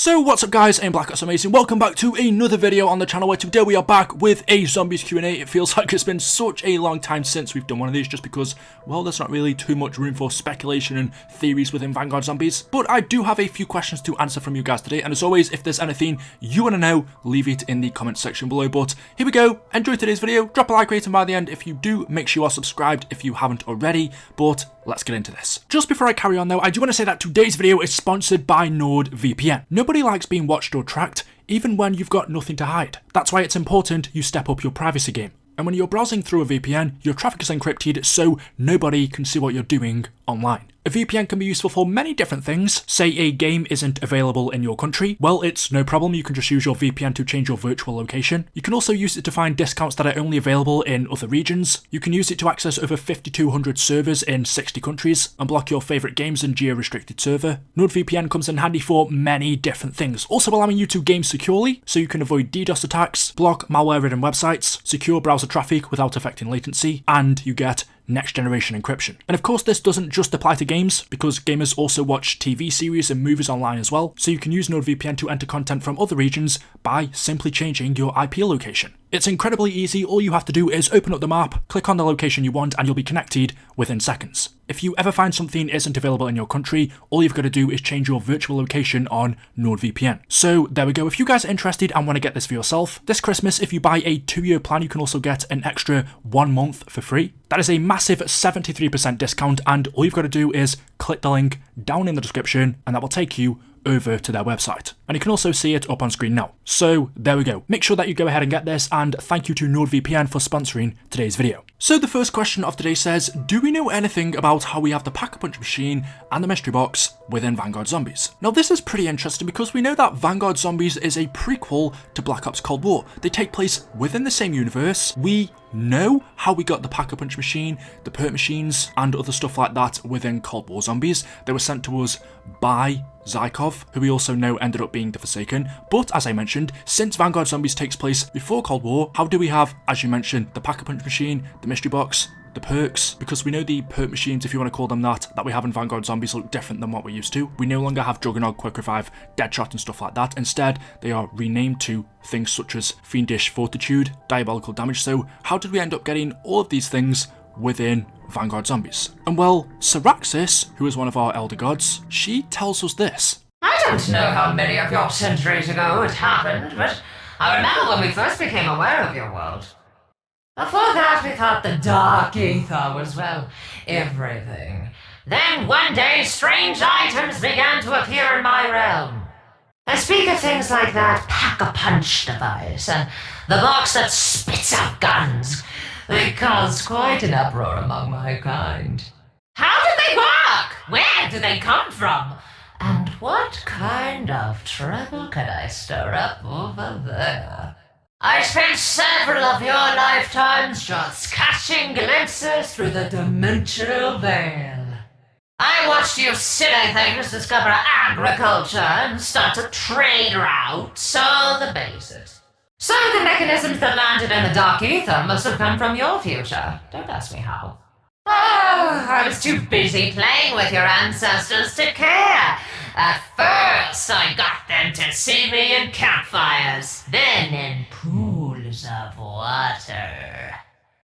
So what's up guys, I'm Black Ops Amazing. Welcome back to another video on the channel where today we are back with a zombies Q&A. It feels like it's been such a long time since we've done one of these just because, well, there's not really too much room for speculation and theories within Vanguard zombies. But I do have a few questions to answer from you guys today, and as always, if there's anything you want to know, leave it in the comment section below. But here we go, enjoy today's video, drop a like rating by the end. If you do, make sure you are subscribed if you haven't already, but let's get into this. Just before I carry on though, I do want to say that today's video is sponsored by NordVPN. Nobody likes being watched or tracked, even when you've got nothing to hide. That's why it's important you step up your privacy game. And when you're browsing through a VPN, your traffic is encrypted so nobody can see what you're doing online. A VPN can be useful for many different things. Say a game isn't available in your country, well, it's no problem, you can just use your VPN to change your virtual location. You can also use it to find discounts that are only available in other regions. You can use it to access over 5,200 servers in 60 countries, and block your favourite games in geo-restricted server. NordVPN comes in handy for many different things, also allowing you to game securely, so you can avoid DDoS attacks, block malware-ridden websites, secure browser traffic without affecting latency, and you get next generation encryption. And of course this doesn't just apply to games, because gamers also watch TV series and movies online as well, so you can use NordVPN to enter content from other regions by simply changing your IP location. It's incredibly easy. All you have to do is open up the map, click on the location you want, and you'll be connected within seconds. If you ever find something isn't available in your country, all you've got to do is change your virtual location on NordVPN. So there we go. If you guys are interested and want to get this for yourself, this Christmas, if you buy a 2-year plan, you can also get an extra 1 month for free. That is a massive 73% discount, and all you've got to do is click the link down in the description, and that will take you over to their website. And you can also see it up on screen now. So there we go. Make sure that you go ahead and get this, and thank you to NordVPN for sponsoring today's video. So the first question of today says, do we know anything about how we have the Pack-a-Punch machine and the mystery box within Vanguard Zombies? Now this is pretty interesting because we know that Vanguard Zombies is a prequel to Black Ops Cold War. They take place within the same universe. We know how we got the Pack-a-Punch machine, the perk machines, and other stuff like that within Cold War Zombies. They were sent to us by Zykov, who we also know ended up being the Forsaken. But as I mentioned, since Vanguard Zombies takes place before Cold War, how do we have, as you mentioned, the Pack-a-Punch machine, the mystery box, the perks? Because we know the perk machines, if you want to call them that we have in Vanguard Zombies look different than what we're used to. We no longer have Juggernaut, Quick Revive, Deadshot and stuff like that. Instead, they are renamed to things such as Fiendish Fortitude, Diabolical Damage. So how did we end up getting all of these things within Vanguard Zombies? And well, Syraxis, who is one of our elder gods, she tells us this. I don't know how many of your centuries ago it happened, but I remember when we first became aware of your world. Before that, we thought the dark ether was, well, everything. Then one day, strange items began to appear in my realm. I speak of things like that Pack-a-Punch device, and the box that spits out guns. They caused quite an uproar among my kind. How did they work? Where did they come from? And what kind of trouble could I stir up over there? I spent several of your lifetimes just catching glimpses through the dimensional veil. I watched you silly things discover agriculture and start to trade routes, all the basics. So the mechanisms that landed in the dark ether must have come from your future. Don't ask me how. Oh, I was too busy playing with your ancestors to care. At first, I got them to see me in campfires, then in pools of water.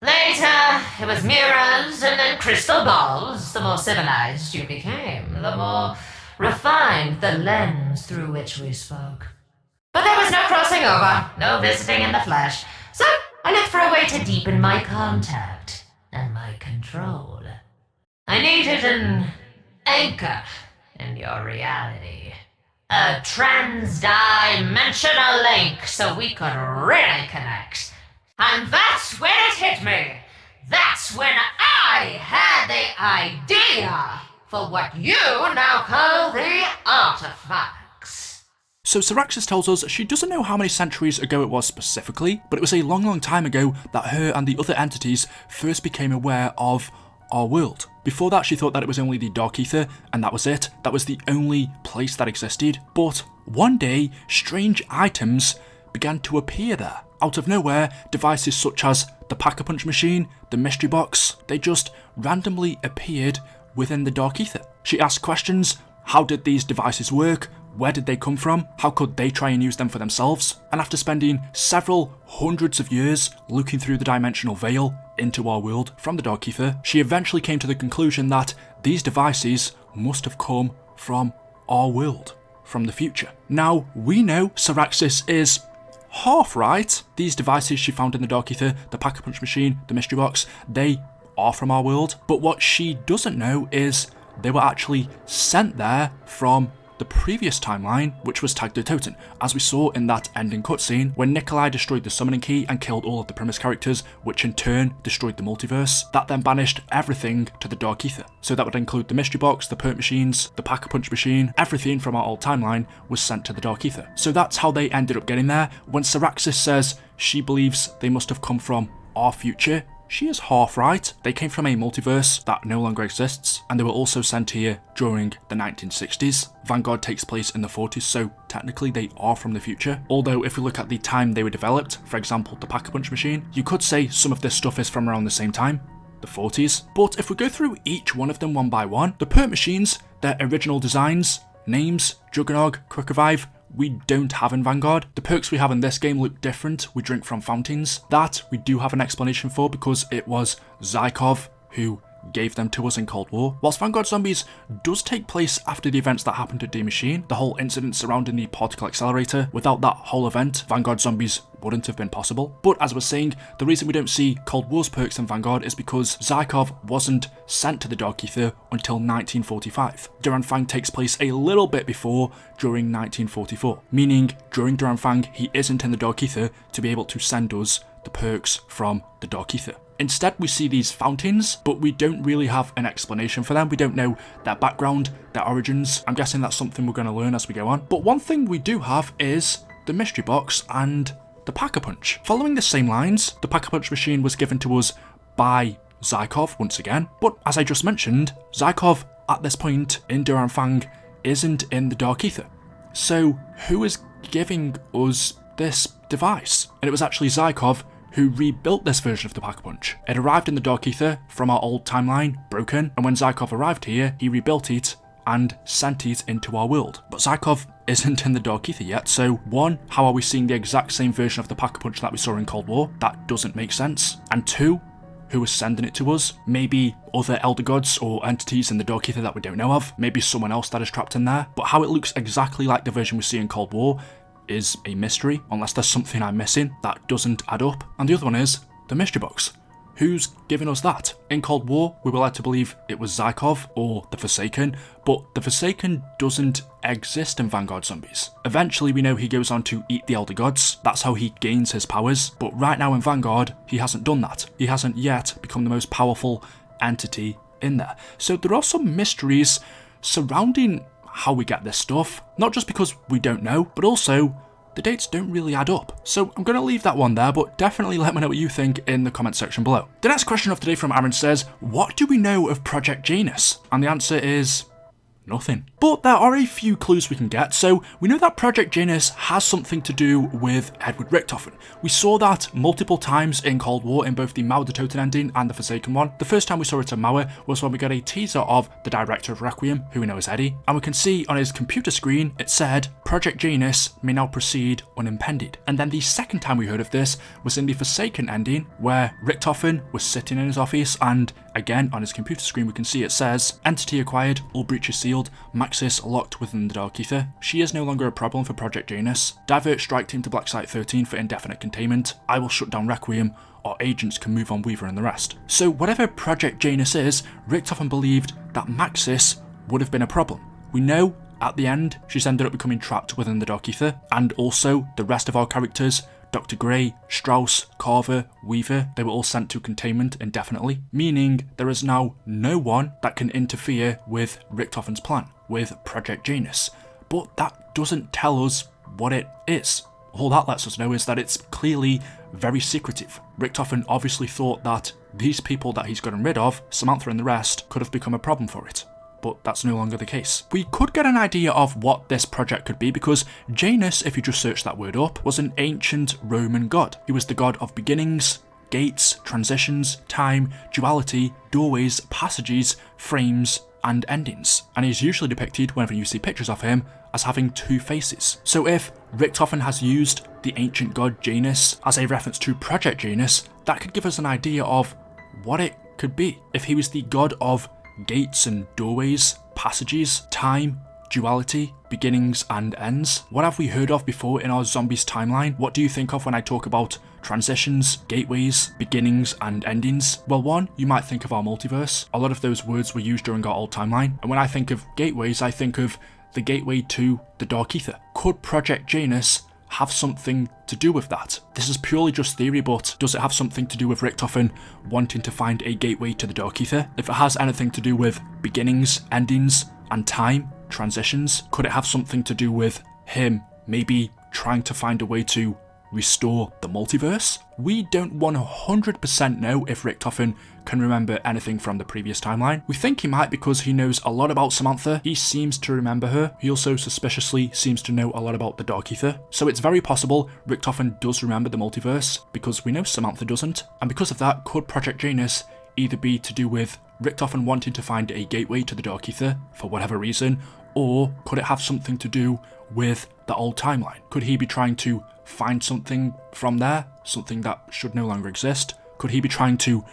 Later, it was mirrors and then crystal balls. The more civilized you became, the more refined the lens through which we spoke. But there was no crossing over, no visiting in the flesh, so I looked for a way to deepen my contact and my control. I needed an anchor in your reality. A trans-dimensional link so we could really connect. And that's when it hit me. That's when I had the idea for what you now call the artifacts. So Syraxis tells us she doesn't know how many centuries ago it was specifically, but it was a long time ago that her and the other entities first became aware of our world. Before that, she thought that it was only the Dark Ether, and that was it. That was the only place that existed. But one day, strange items began to appear there. Out of nowhere, devices such as the Pack-a-Punch machine, the mystery box, they just randomly appeared within the Dark Ether. She asked questions. How did these devices work? Where did they come from? How could they try and use them for themselves? And after spending several hundreds of years looking through the dimensional veil into our world from the Dark Ether, she eventually came to the conclusion that these devices must have come from our world, from the future. Now, we know Saraxis is half right. These devices she found in the Dark Ether, the Pack-a-Punch machine, the mystery box, they are from our world. But what she doesn't know is they were actually sent there from the previous timeline, which was tagged Richtofen, as we saw in that ending cutscene when Nikolai destroyed the summoning key and killed all of the premise characters, which in turn destroyed the multiverse. That then banished everything to the Dark Ether. So that would include the mystery box, the perk machines, the Pack-a-Punch machine, everything from our old timeline was sent to the Dark Ether. So that's how they ended up getting there. When Saraxis says she believes they must have come from our future, she is half right. They came from a multiverse that no longer exists, and they were also sent here during the 1960s. Vanguard takes place in the 40s, so technically they are from the future. Although if we look at the time they were developed, for example the Pack-a-Punch machine, you could say some of this stuff is from around the same time, the 40s. But if we go through each one of them one by one, the perk machines, their original designs, names, Juggernog, Quick Revive, we don't have in Vanguard. The perks we have in this game look different. We drink from fountains. That we do have an explanation for because it was Zykov who gave them to us in Cold War. Whilst Vanguard Zombies does take place after the events that happened at D-Machine, the whole incident surrounding the particle accelerator, without that whole event, Vanguard Zombies wouldn't have been possible. But as I was saying, the reason we don't see Cold War's perks in Vanguard is because Zykov wasn't sent to the Dark Ether until 1945. Duran Fang takes place a little bit before, during 1944, meaning during Duran Fang he isn't in the Dark Ether to be able to send us the perks from the Dark Ether. Instead, we see these fountains, but we don't really have an explanation for them. We don't know their background, their origins. I'm guessing that's something we're going to learn as we go on. But one thing we do have is the mystery box and the Pack-a-Punch. Following the same lines, the Pack-a-Punch machine was given to us by Zykov once again. But as I just mentioned, Zykov at this point in Duran Fang isn't in the Dark Ether. So who is giving us this device? And it was actually Zykov who rebuilt this version of the Pack-a-Punch. It arrived in the Dark Ether from our old timeline, broken, and when Zykov arrived here, he rebuilt it and sent it into our world. But Zykov isn't in the Dark Ether yet, so one, how are we seeing the exact same version of the Pack-a-Punch that we saw in Cold War? That doesn't make sense. And two, who is sending it to us? Maybe other Elder Gods or entities in the Dark Ether that we don't know of, maybe someone else that is trapped in there, but how it looks exactly like the version we see in Cold War is a mystery, unless there's something I'm missing that doesn't add up. And the other one is the mystery box. Who's giving us that? In Cold War, we were led to believe it was Zykov or the Forsaken, but the Forsaken doesn't exist in Vanguard Zombies. Eventually, we know he goes on to eat the Elder Gods. That's how he gains his powers, but right now in Vanguard, he hasn't done that. He hasn't yet become the most powerful entity in there. So there are some mysteries surrounding how we get this stuff, not just because we don't know, but also the dates don't really add up. So I'm going to leave that one there, but definitely let me know what you think in the comment section below. The next question of the day from Aaron says, what do we know of Project Janus? And the answer is nothing. But there are a few clues we can get. So we know that Project Janus has something to do with Edward Richtofen. We saw that multiple times in Cold War in both the Mauer Richtofen ending and the Forsaken one. The first time we saw it in Mauer was when we got a teaser of the director of Requiem, who we know is Eddie, and we can see on his computer screen it said, Project Janus may now proceed unimpeded. And then the second time we heard of this was in the Forsaken ending, where Richtofen was sitting in his office, and again on his computer screen we can see it says, entity acquired, all breaches sealed, Maxis locked within the Dark Ether. She is no longer a problem for Project Janus. Divert strike team to Black Site 13 for indefinite containment. I will shut down Requiem. Our agents can move on Weaver and the rest. So whatever Project Janus is, Richtofen believed that Maxis would have been a problem. We know at the end she's ended up becoming trapped within the Dark Ether, and also the rest of our characters, Dr. Gray, Strauss, Carver, Weaver, they were all sent to containment indefinitely, meaning there is now no one that can interfere with Richtofen's plan, with Project Janus. But that doesn't tell us what it is. All that lets us know is that it's clearly very secretive. Richtofen obviously thought that these people that he's gotten rid of, Samantha and the rest, could have become a problem for it. But that's no longer the case. We could get an idea of what this project could be because Janus, if you just search that word up, was an ancient Roman god. He was the god of beginnings, gates, transitions, time, duality, doorways, passages, frames, and endings. And he's usually depicted, whenever you see pictures of him, as having two faces. So if Richtofen has used the ancient god Janus as a reference to Project Janus, that could give us an idea of what it could be. If he was the god of gates and doorways, passages, time, duality, beginnings and ends. What have we heard of before in our zombies timeline? What do you think of when I talk about transitions, gateways, beginnings and endings? Well, one, you might think of our multiverse. A lot of those words were used during our old timeline. And when I think of gateways, I think of the gateway to the Dark Ether. Could Project Janus have something to do with that? This is purely just theory, but does it have something to do with Richtofen wanting to find a gateway to the Dark Ether? If it has anything to do with beginnings, endings and time, transitions, could it have something to do with him maybe trying to find a way to restore the multiverse? We don't 100% know if Richtofen can remember anything from the previous timeline. We think he might because he knows a lot about Samantha. He seems to remember her. He also suspiciously seems to know a lot about the Dark Ether. So it's very possible Richtofen does remember the multiverse because we know Samantha doesn't. And because of that, could Project Janus either be to do with Richtofen wanting to find a gateway to the Dark Ether for whatever reason, or could it have something to do with the old timeline? Could he be trying to find something from there, something that should no longer exist? Could he be trying to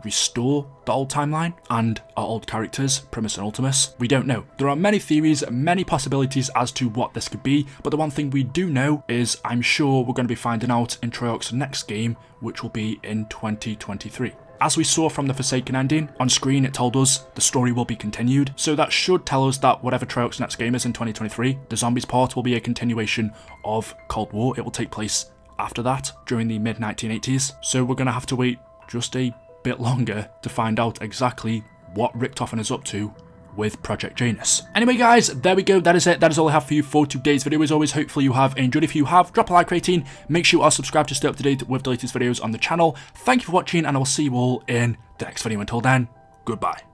restore the old timeline and our old characters, Primus and Ultimus? We don't know. There are many theories, many possibilities as to what this could be, but the one thing we do know is I'm sure we're going to be finding out in TREYARCH'S next game, which will be in 2023. As we saw from the Forsaken ending, on screen it told us the story will be continued, so that should tell us that whatever TREYARCH'S next game is in 2023, the Zombies part will be a continuation of Cold War. It will take place after that, during the mid-1980s, so we're going to have to wait just a bit longer to find out exactly what Richtofen is up to with Project Janus. Anyway guys, there we go, that is it. That is all I have for you for today's video. As always, hopefully you have enjoyed. If you have, drop a like rating, make sure you are subscribed to stay up to date with the latest videos on the channel. Thank you for watching, and I will see you all in the next video. Until then, goodbye.